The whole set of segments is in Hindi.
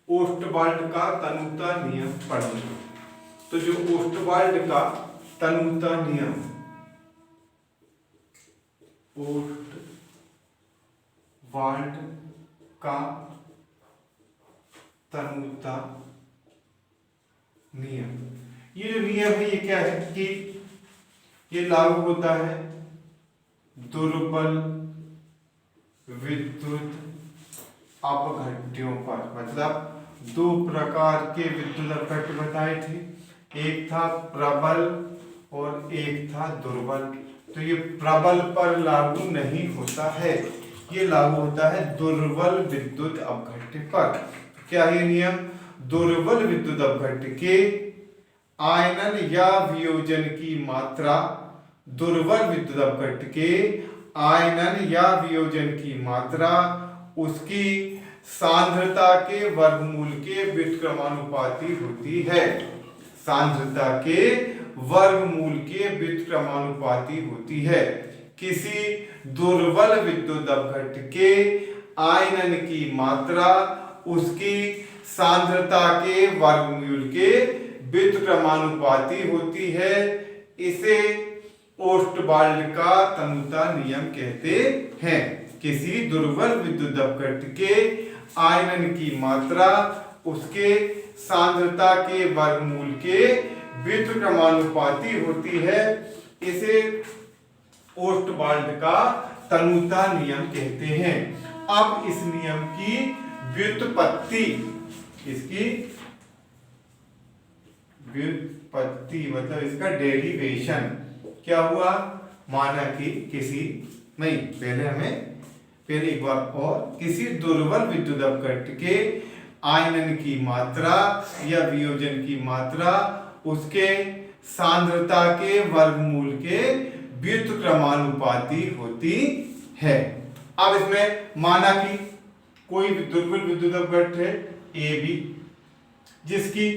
ओस्टवाल्ड का तनुता नियम पढ़ेंगे। तो जो ओस्टवाल्ड का तनुता नियम, ओस्टवाल्ड का तनुता नियम, ये जो नियम है ये क्या है कि ये लागू होता है दुर्बल विद्युत अपघट्यों पर। मतलब दो प्रकार के विद्युत अपघट्य बताए थे, एक था प्रबल और एक था दुर्बल। तो ये प्रबल पर लागू नहीं होता है, ये लागू होता है दुर्बल विद्युत अपघट्य पर। क्या ये नियम? दुर्बल विद्युत अपघट्य के आयनन या वियोजन की मात्रा, दुर्बल विद्युत अपघट्य के आयनन या वियोजन की मात्रा उसकी सांद्रता के वर्गमूल के व्युत्क्रमानुपाती होती है। सांद्रता के वर्गमूल के व्युत्क्रमानुपाती होती है। किसी दुर्बल विद्युत अपघट्य के आयनन की मात्रा उसकी सांद्रता के वर्गमूल के व्युत्क्रमानुपाती होती है। इसे ओस्टवाल्ड का तनुता नियम कहते हैं। किसी दुर्बल विद्युत अपघट्य के आयनन की मात्रा उसके सांद्रता के वर्गमूल के व्युत्क्रमानुपाती होती है। इसे ओस्टवाल्ड का तनुता नियम कहते हैं। अब इस नियम की व्युत्पत्ति, इसकी व्युत्पत्ति मतलब इसका डेरिवेशन क्या हुआ? माना कि किसी नहीं, पहले हमें फिर एक बार और, किसी दुर्बल विद्युत अपघट्य के आयनन की मात्रा या वियोजन की मात्रा उसके सांद्रता के वर्गमूल के व्युत्क्रमानुपाती होती है। अब इसमें माना कि कोई दुर्बल विद्युत अपघट्य है ए बी, जिसकी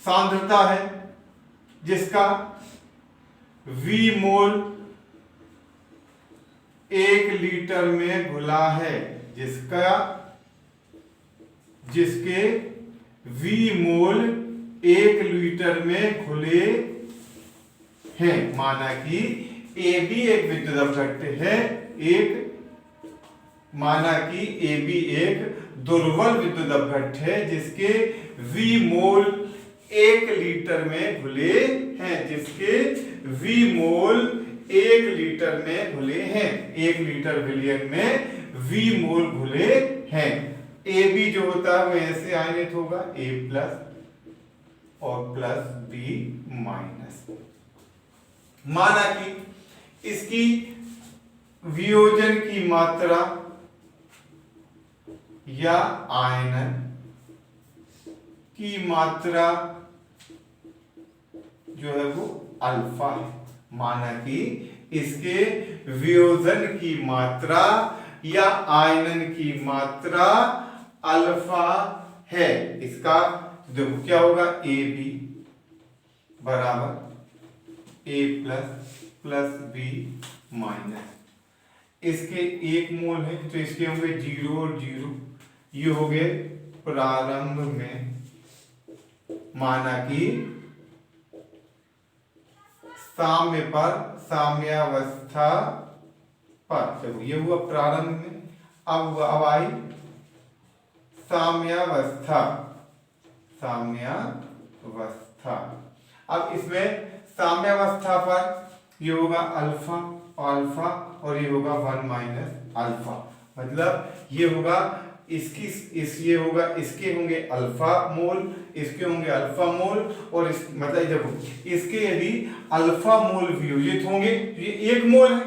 सांद्रता है, जिसका V मोल 1 लीटर में घुला है, जिसके V मोल 1 लीटर में घुले हैं। माना कि AB एक विद्युत अपघट्य है, माना कि AB एक दुर्बल विद्युत अपघट्य है जिसके V मोल 1 लीटर में घुले हैं, जिसके V मोल 1 लीटर में घुले हैं। 1 लीटर विलयन में V मोल घुले हैं। AB जो होता है वो ऐसे आयनित होगा, A प्लस और प्लस B माइनस। माना कि इसकी वियोजन की मात्रा या आयनन की मात्रा जो है वो अल्फा है। माना कि इसके वियोजन की मात्रा या आयनन की मात्रा अल्फा है। इसका देखो क्या होगा, ए बी बराबर ए प्लस प्लस बी माइनस, इसके 1 मोल है तो इसके होंगे 0 और 0, ये हो गए प्रारंभ में। माना कि साम्य पर, साम्यावस्था पर, देखो ये हुआ प्रारंभ में, अब आई साम्यावस्था, साम्यावस्था। अब इसमें साम्यावस्था पर ये होगा अल्फा अल्फा और ये होगा 1 माइनस अल्फा। मतलब ये होगा ये होगा, इसके होंगे अल्फा मोल, इसके होंगे अल्फा मोल, और इस मतलब देखो इसके यदि अल्फा मोल वियोजित होंगे तो ये 1 मोल है।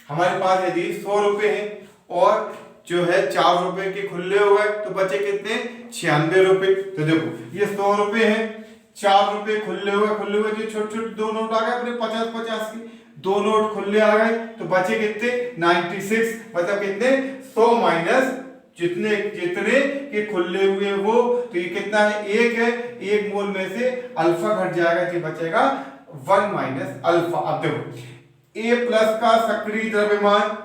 हमारे पास यदि 100 रुपए है और जो है 4 रुपए के खुले हो गए तो बचे कितने? 96 रुपए। तो देखो ये 100 रुपए है, 4 रुपए खुले हुए जो छोटे छोटे 2 नोट आ गए अपने 50-50 के, 2 नोट खुले आ गए तो बचे कितने? 96। मतलब कितने? 100 माइनस जितने के खुले हुए वो, तो ये कितना है? 1 है। 1 मोल में से अल्फा घट जाएगा तो बचेगा 1 माइनस अल्फा। अब देखो A प्लस का सक्रिय द्रव्यमान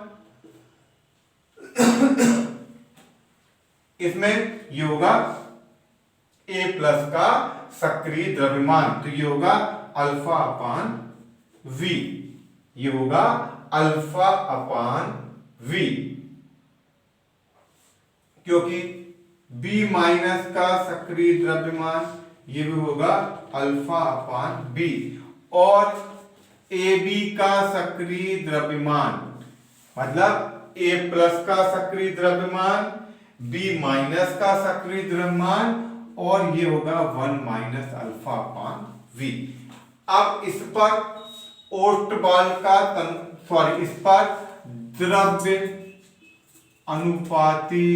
इसमें ये होगा A प्लस का सक्रिय द्रव्यमान, तो ये होगा अल्फा अपान V, ये होगा अल्फा अपान V, क्योंकि B माइनस का सक्रिय द्रव्यमान ये भी होगा अल्फा अपान B, और AB का सक्रिय द्रव्यमान मतलब A प्लस का सक्रिय द्रव्यमान, B माइनस का सक्रिय द्रव्यमान, और ये होगा 1 माइनस अल्फा अपान V। अब इस पर ओस्टबाल का इस पर द्रव्य अनुपाती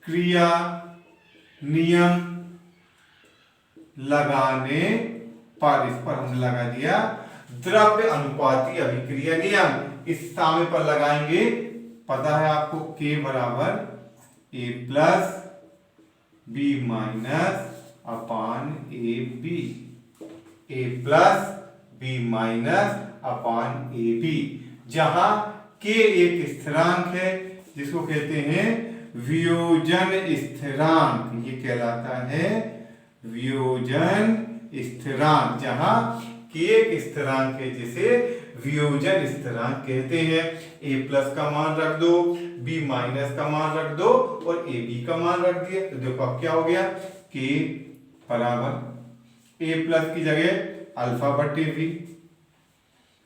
क्रिया नियम लगाने पर, इस पर हमने लगा दिया द्रव्य अनुपाती अभिक्रिया नियम, इस सामने पर लगाएंगे। पता है आपको K बराबर A plus B minus upon AB, A plus B minus upon AB, जहां K एक स्थिरांक है जिसको कहते हैं वियोजन स्थिरांक, ये कहलाता है वियोजन स्थिरांक, जहां K एक स्थिरांक है जिसे वियोजन स्थिरांक कहते हैं। A प्लस का मान रख दो, B माइनस का मान रख दो और AB का मान रख दिया, तो देखो अब क्या हो गया, K बराबर A प्लस की जगह अल्फा बटे V,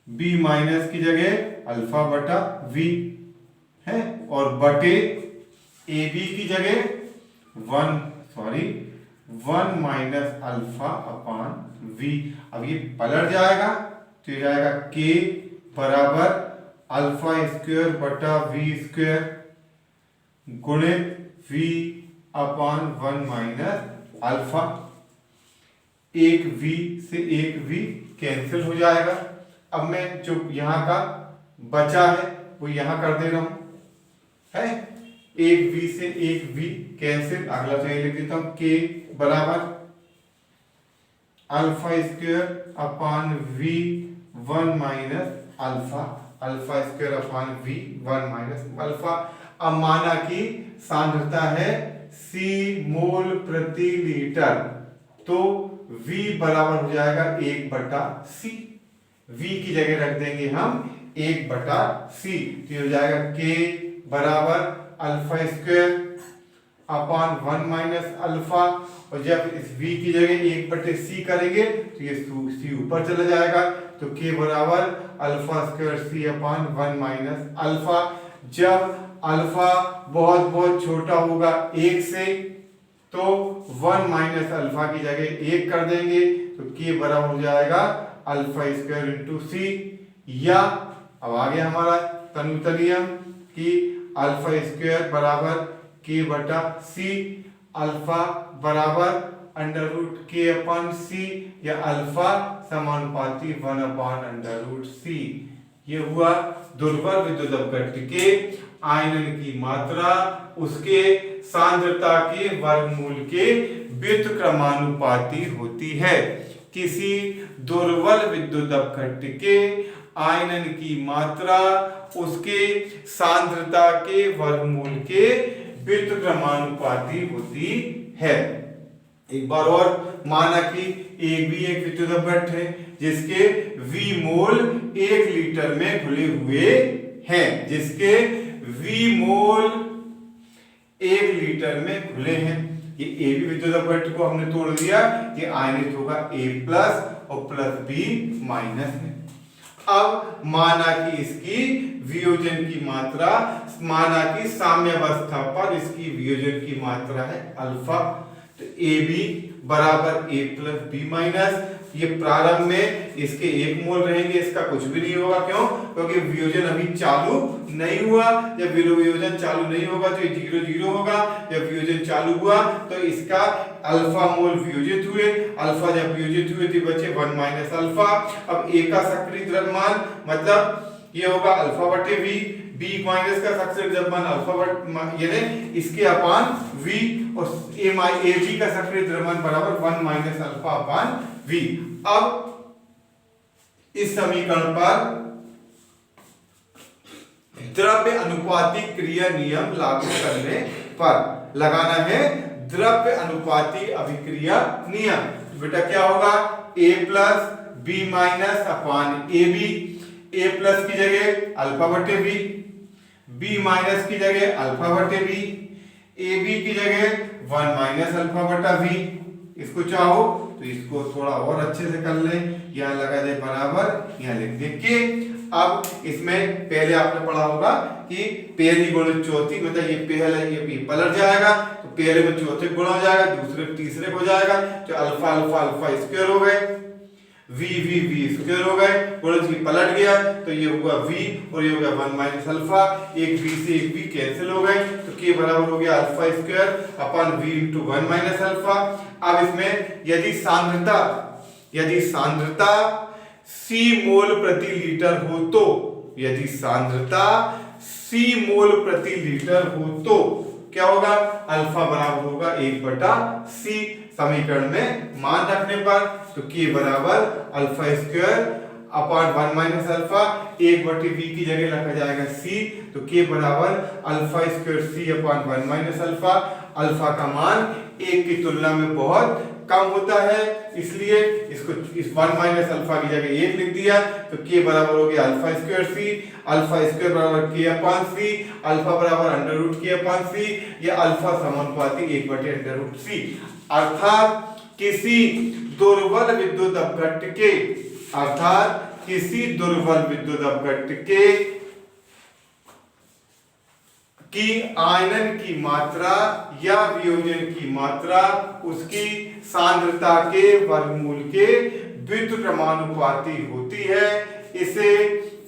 B माइनस की जगह अल्फा बटा V है, और बटे AB की जगह 1 माइनस अल्फा अपान V। अब ये पलट जाएगा तो ये जाएगा K बराबर अल्फा स्क्वायर बटा V स्क्वायर गुणित V अपान 1 माइनस अल्फा, एक V से एक V कैंसिल हो जाएगा। अब मैं जो यहाँ का बचा है वो यहाँ कर दे रहा हूं, है एक V से एक V कैंसिल, अगला चाहिए लिख देता हूं K बराबर alpha square upon V 1 minus alpha, alpha square upon V 1 minus alpha. अब माना कि सांद्रता है C मोल प्रति लीटर, तो V बराबर हो जाएगा 1 बटा C, V की जगह रख देंगे हम 1 बटा C, तो हो जाएगा K बराबर alpha square upon 1 minus alpha, और जब इस V की जगह 1 बटे C करेंगे तो ये C ऊपर चला जाएगा, तो K बराबर अल्फा स्क्वायर C अपान 1 माइनस अल्फा। जब अल्फा बहुत बहुत छोटा होगा 1 से, तो 1 माइनस अल्फा की जगह 1 कर देंगे, तो K बराबर हो जाएगा अल्फा स्क्वायर इंटू C, या अब आ गया हमारा तनुतल नियम कि अल्फा स्क्वायर बराबर K बटा C, अल्फा बराबर अंडर रूट K अपान C, या अल्फा समानुपाती 1 अपान अंडर रूट C। ये हुआ दुर्बल विद्युत अपघट्य के आयनन की मात्रा उसके सांद्रता के वर्गमूल के व्युत्क्रमानुपाती होती है। किसी दुर्बल विद्युत अपघट्य के आयनन की मात्रा उसके सांद्रता के वर्गमूल के व्युत्क्रमानुपाती होती है। एक बार और माना कि एक भी एक विद्युत अपघट्य है जिसके V मोल 1 लीटर में घुले हुए हैं, जिसके V मोल 1 लीटर में घुले हैं। ये A भी विद्युत अपघट्य को हमने तोड़ दिया, ये आयनित होगा A प्लस और प्लस B माइनस है। अब माना कि इसकी वियोजन की मात्रा, माना कि साम्यावस्था पर इसकी वियोजन की मात्रा है अल्फा, तो AB बराबर A प्लस B माइनस, ये प्रारंभ में इसके 1 मोल रहेंगे, इसका कुछ भी नहीं होगा। क्यों? क्योंकि वियोजन अभी चालू नहीं हुआ। जब वियोजन चालू नहीं होगा तो ये 0 0 होगा, जब वियोजन चालू हुआ तो इसका अल्फा मोल वियोजित हुए, अल्फा जब वियोजित हुए तो बचे 1 माइनस अल्फा। अब A का सक्रिय द्रव्यमान मतलब ये होगा अल्फा बटे V, B माइनस का सक्रिय द्रव्यमान अल्फा बटे यानी इसके अपान V, और AB का सक्रिय द्रव्यमान बराबर 1 माइनस अल्फा अपान V। अब इस समीकरण पर द्रव्य अनुपाती क्रिया नियम लागू करने पर लगाना है द्रव्य अनुपाती अभिक्रिया नियम। बेटा क्या होगा a plus B minus upon A B. A plus की जगह अल्फा बटे बी, बी माइनस की जगह अल्फा बटे बी, ए बी की जगह 1 माइनस अल्फा बटा बी। इसको चाहो तो इसको थोड़ा और अच्छे से कर ले, यहाँ लगा दे बराबर, यहाँ लिख दे के। अब इसमें पहले आपने पढ़ा होगा कि पहली गुणित चौथी, मतलब ये पहला ये पलट जाएगा तो पहले में चौथे गुणा हो जाएगा, दूसरे तीसरे हो जाएगा, तो अल्फा अल्फा अल्फा स्क्वायर हो गए, वी वी वी स्क्वायर हो गए, गुणज की पलट गया तो ये हुआ वी और ये हो गया 1 माइनस अल्फा, एक वी से एक वी कैंसिल हो गए तो के बराबर हो गया alpha square upon V into 1 minus alpha. अब इसमें यदि सांद्रता सी मोल प्रति लीटर हो तो, यदि सांद्रता सी मोल प्रति लीटर हो तो क्या होगा अल्फा बराबर होगा 1/c। समीकरण में मान रखने पर तो k बराबर alpha square upon 1 minus alpha, 1/v की जगह रखा जाएगा c, तो k बराबर alpha square c upon 1 minus alpha. Alpha का मान 1 की तुलना में बहुत कम होता है, इसलिए इसको इस 1 माइनस अल्फा की जगह 1 लिख दिया तो k बराबर हो गया alpha square c, alpha square बराबर k अपॉन c, अल्फा बराबर under root k upon c, ये अल्फा समानुपाती 1/√c। अर्थात किसी दुर्बल विद्युत अपघट्ट के की आयनन की मात्रा या वियोजन की मात्रा उसकी सांद्रता के वर्गमूल के व्युत्क्रमानुपाती होती है। इसे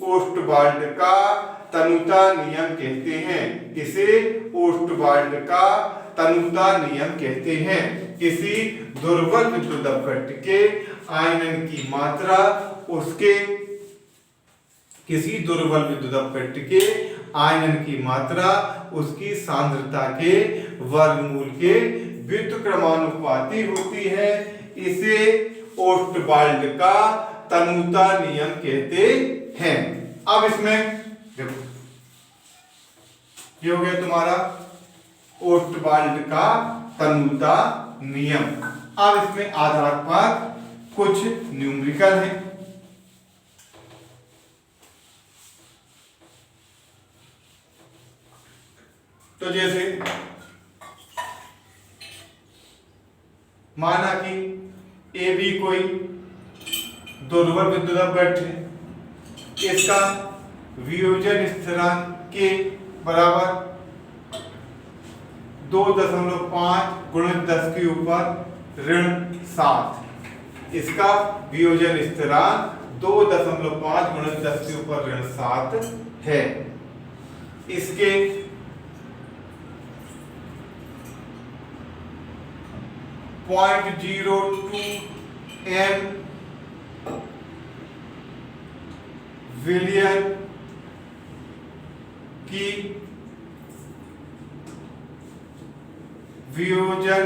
ओस्टवाल्ड का तनुता नियम कहते हैं। इसे ओस्टवाल्ड का तनुता नियम कहते हैं। किसी दुर्बल विद्युत अपघट्ट के आयनन की मात्रा उसके किसी दुर्बल विद्युत अपघट्ट के आयनन की मात्रा उसकी सांद्रता के वर्गमूल के व्युत्क्रमानुपाती होती है। इसे ओस्टवाल्ड का तनुता नियम कहते हैं। अब इसमें देखो ये हो गया तुम्हारा ओस्टवाल्ड का तनुता नियम। अब इसमें आधार पर कुछ न्यूमेरिकल है। तो जैसे माना कि ए बी कोई दुर्बल विद्युत अपघट्ट है, इसका वियोजन स्थिरांक के बराबर 2.5 गुणित 10 के ऊपर ऋण 7। इसका वियोजन स्थिरांक 2.5 गुणित 10 के ऊपर ऋण 7 है। इसके 0.02 m विलियन की वियोजन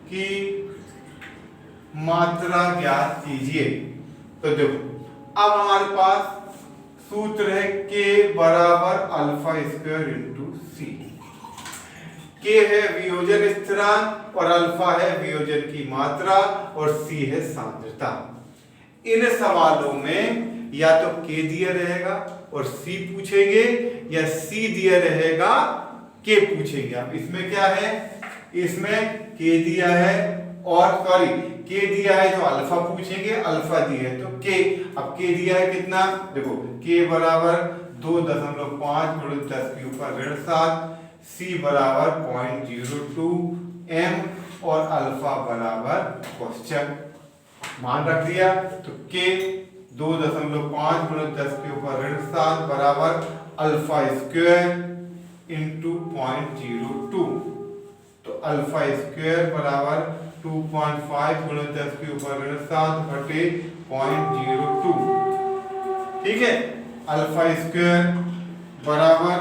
की मात्रा ज्ञात कीजिए। तो देखो अब हमारे पास सूत्र है k बराबर अल्फा स्क्वायर इंटू सी। k है वियोजन स्थिरांक और अल्फा है वियोजन की मात्रा और c है सांद्रता। इन सवालों में या तो k दिया रहेगा और c पूछेंगे या c दिया रहेगा k पूछेंगे। अब इसमें क्या है, इसमें k दिया है और सॉरी k दिया है तो अल्फा पूछेंगे, अल्फा दिया है तो k। अब k दिया है कितना, देखो k बराबर 2.5 गुणित 10 के ऊपर ऋण 7, c बराबर 0.02 m और अल्फा बराबर क्वेश्चन मान रख दिया। तो k 2.5 गुणित 10 के ऊपर ऋण 7 बराबर अल्फा स्क्वायर इंटू 0.02। तो अल्फा स्क्वायर बराबर 2.5 गुणित 10 के ऊपर ऋण 7 बटे 0.02। ठीक है, अल्फा स्क्वायर बराबर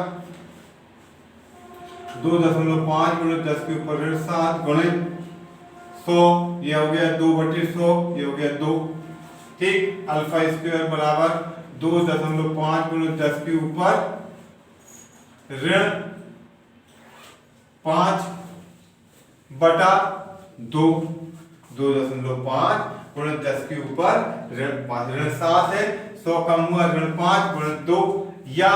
2.5 गुणित 10 के ऊपर ऋण 7 गुणित 100, ये हो गया 2/100, ये हो गया 2। ठीक, अल्फा स्क्वायर बराबर 2.5 गुणित 10 के ऊपर ऋण 5/2, 2.5 गुणित 10 के ऊपर ऋण 5, ऋण 7 है, 100 कम हुआ ऋण 5 गुणित 2, या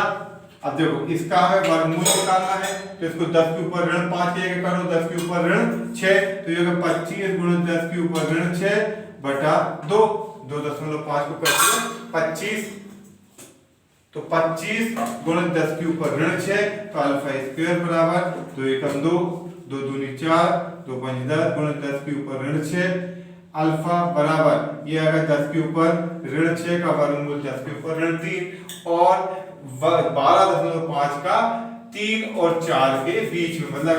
अब देखो इसका हमें वर्गमूल निकालना है, तो इसको 10 के ऊपर ऋण 5 के करो, 10 के ऊपर ऋण 6, तो ये 25 गुणित 10 के ऊपर ऋण 6/2, 2.5 को कर दिया 25, तो 25 गुणित 10 के ऊपर ऋण 6, तो अल्फा स्क्वायर बराबर 2 एकम 2, 2 दूनी 4, 2 पंच 10 गुणित 10 के ऊपर ऋण 6, अल्फा बराबर ये अगर 10 के ऊपर ऋण 6 का वर्गमूल 10 के ऊपर ऋण 3 और 12.5 का 3 और 4 के बीच में, मतलब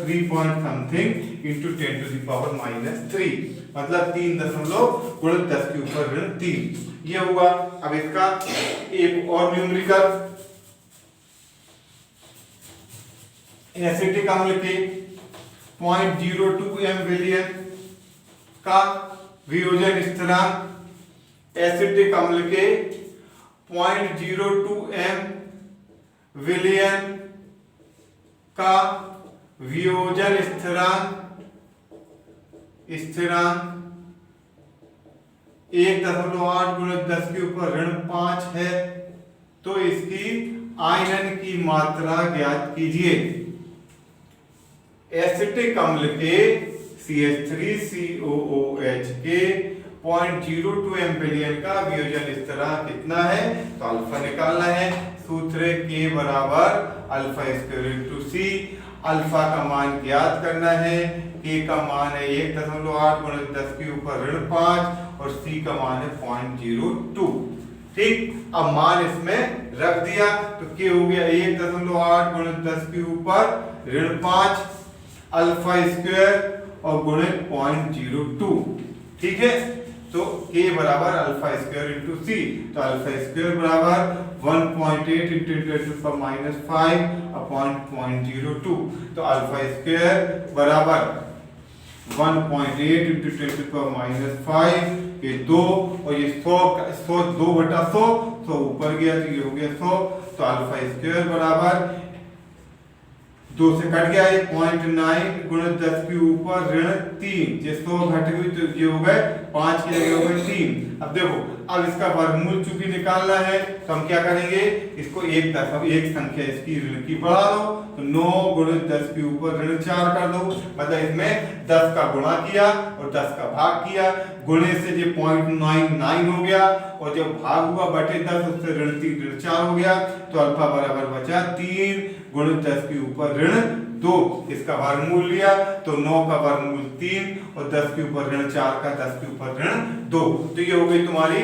3 पॉइंट समथिंग इंटू 10⁻³ मतलब 3 गुणित 10 के ऊपर ऋण 3 ये हुआ। अब इसका एक और न्यूमेरिकल, एसिटिक अम्ल के 0.02 m विलयन का वियोजन स्थिरांक, एसिटिक अम्ल के 0.02 m विलयन का वियोजन स्थिरांक 1.8 गुणित 10 के ऊपर ऋण 5 है, तो इसकी आयनन की मात्रा ज्ञात कीजिए। एसिटिक अम्ल के CH3COOH के 0.02 m विलयन का वियोजन स्थिरांक कितना है, तो अल्फा निकालना है। सूत्र K बराबर alpha square into C, alpha का मान ज्ञात करना है, K का मान है 1.8 गुणित 10 के ऊपर ऋण 5 और C का मान है 0.02। ठीक, अब मान इसमें रख दिया तो K हो गया 1.8 गुणित 10 के ऊपर ऋण 5 अल्फा स्क्वायर और गुणित 0.02। ठीक है, तो K बराबर अल्फा स्क्वायर इंटू C, तो अल्फा स्क्वायर बराबर 1.8 इंटू 10⁻5 अपॉन 0.02, तो अल्फा स्क्वायर बराबर 1.8 इंटू 10⁻5 ये 2 और ये 100 2/100 ऊपर गया तो ये हो गया 100, तो अल्फा स्क्वायर बराबर 2 से कट गया ये 0.9 गुणित 10 के ऊपर ऋण 3, ये 100 घट गई तो ये हो गए 5 की जगह हो गए 3। अब देखो, अब इसका वर्गमूल चूंकि निकालना है तो हम क्या करेंगे, इसको एक संख्या इसकी ऋण की बढ़ा दो, तो 9 गुणित 10 के ऊपर ऋण 4 कर दो, मतलब इसमें 10 का गुणा किया और 10 का भाग किया, गुणे से ये 0.99 हो गया और जब भाग हुआ बटे 10 उससे ऋण 3 ऋण 4 हो गया, तो अल्फा बराबर बचा 3 गुणित 10 के ऊपर ऋण 2, इसका वर्गमूल लिया तो 9 का वर्गमूल 3 और 10 के ऊपर ऋण 4 का 10 के ऊपर ऋण 2, तो ये हो गई तुम्हारी।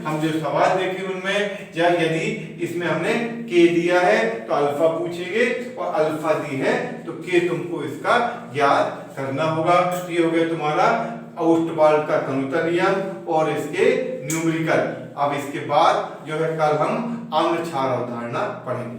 हम जो सवाल देखे उनमें या यदि इसमें हमने K दिया है तो अल्फा पूछेंगे और अल्फा दी है तो K तुमको इसका ज्ञात करना होगा। तो ये हो गया तुम्हारा ऑस्टवाल्ड का कनुता नियम और इसके न्यूमेरिकल। अब इसके बाद जो है कल हम अम्ल क्षार अवधारणा पढ़ेंगे।